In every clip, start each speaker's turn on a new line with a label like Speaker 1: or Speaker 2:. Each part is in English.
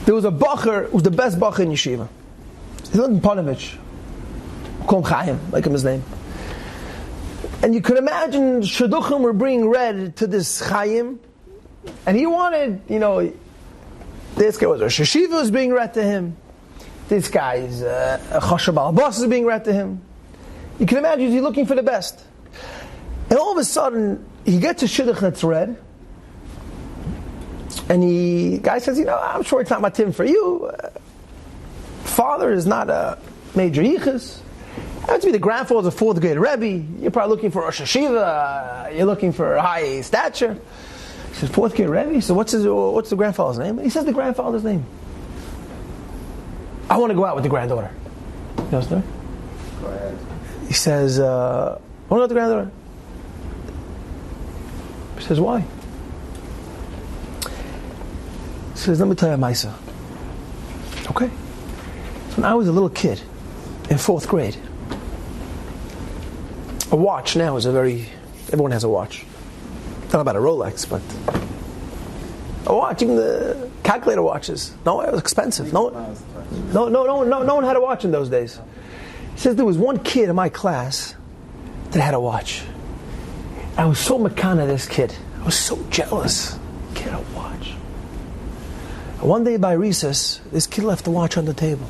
Speaker 1: There was a bacher who was the best bacher in yeshiva. He lived in Panovich. Call him Chaim, like him his name. And you could imagine Shidduchim were being read to this Chaim, and he wanted, this guy was a Sheshiva was being read to him. This guy's a Chashab al-Bas is being read to him. You can imagine he's looking for the best. And all of a sudden, he gets a Shidduch that's read, and the guy says, I'm sure it's not matim for you. Father is not a major yichus. Has to be the grandfather's a fourth grade Rebbe. You're probably looking for a Sheshiva. You're looking for a high stature. He says, fourth grade Rebbe? So what's the grandfather's name? He says the grandfather's name. I want to go out with the granddaughter. You know what I'm saying? Go ahead. He says, I want to go with the granddaughter. He says, why? He says, let me tell you a Maisa. Okay. So when I was a little kid in fourth grade, a watch now is everyone has a watch. Not about a Rolex, but a watch, even the calculator watches. No, it was expensive. No one had a watch in those days. He says there was one kid in my class that had a watch. I was so makana this kid. I was so jealous. Kid had a watch. And one day by recess, this kid left the watch on the table.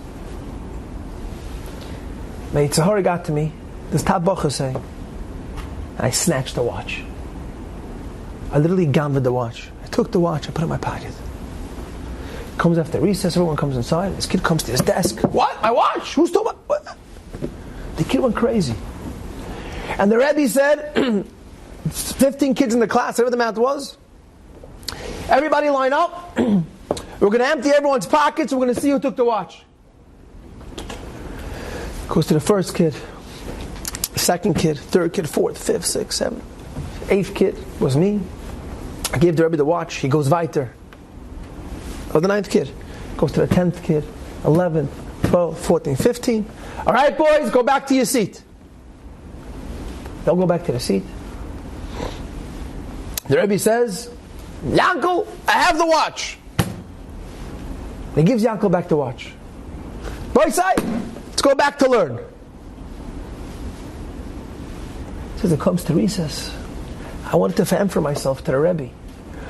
Speaker 1: My Yitzhahara got to me. This top bacher saying, and I snatched the watch. I literally gambled the watch. I took the watch, I put it in my pocket. Comes after recess, everyone comes inside. This kid comes to his desk. What? My watch? Who's talking about? What? The kid went crazy. And the Rebbe said, 15 kids in the class, whatever the amount was. Everybody line up. We're going to empty everyone's pockets. We're going to see who took the watch. Goes to the first kid, second kid, third kid, fourth, fifth, sixth, seventh, eighth kid was me. I gave the Rebbe the watch. He goes weiter. Oh, the ninth kid goes to the 10th kid, 11th, 12th, 14th, 15th. All right, boys, go back to your seat. They'll go back to the seat. The Rebbe says, Yankel, I have the watch. He gives Yankel back the watch. Boy, side. Let's go back to learn. He says, it comes to recess. I wanted to fan for myself to the Rebbe.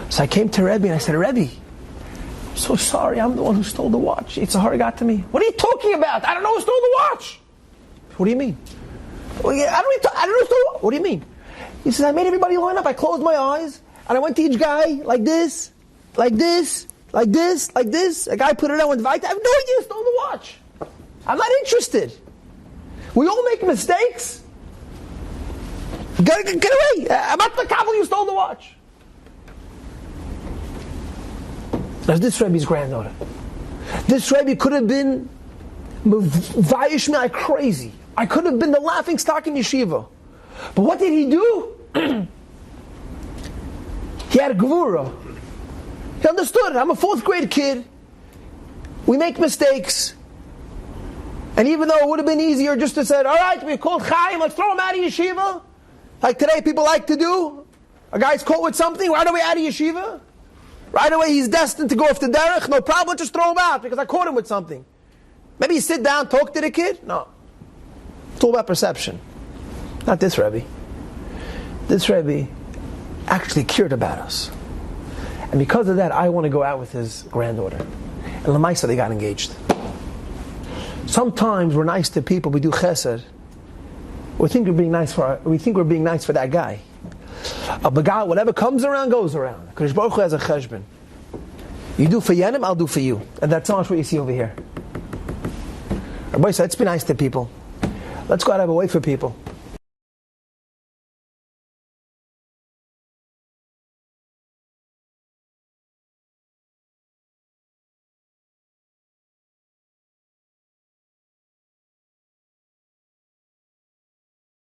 Speaker 1: So I came to Rebbe and I said, Rebbe, I'm so sorry, I'm the one who stole the watch. Yitzhahara got to me. What are you talking about? I don't know who stole the watch. What do you mean? I don't know who stole the watch. What do you mean? He says, I made everybody line up. I closed my eyes and I went to each guy like this. A guy put it on with Vita. I have no idea who stole the watch. I'm not interested. We all make mistakes. Get away. I'm not the couple you stole the watch. That's this Rebbe's granddaughter. This Rebbe could have been vayish me like crazy. I could have been the laughing stock in yeshiva. But what did he do? He had a gevura. He understood. I'm a fourth grade kid. We make mistakes. And even though it would have been easier just to say, all right, we called Chaim, let's throw him out of yeshiva. Like today people like to do. A guy's caught with something, right away out of yeshiva. Right away he's destined to go off the derech. No problem, just throw him out because I caught him with something. Maybe you sit down, talk to the kid. No. It's all about perception. Not this Rebbe. This Rebbe actually cared about us. And because of that, I want to go out with his granddaughter. And Lamaisa, they got engaged. Sometimes we're nice to people, we do chesed. We think we're being nice for that guy. But God, whatever comes around, goes around. Kodesh Baruch Hu has a cheshbon. You do for Yenim, I'll do for you. And that's not what you see over here. Rabbi said, let's be nice to people. Let's go out and have a way for people.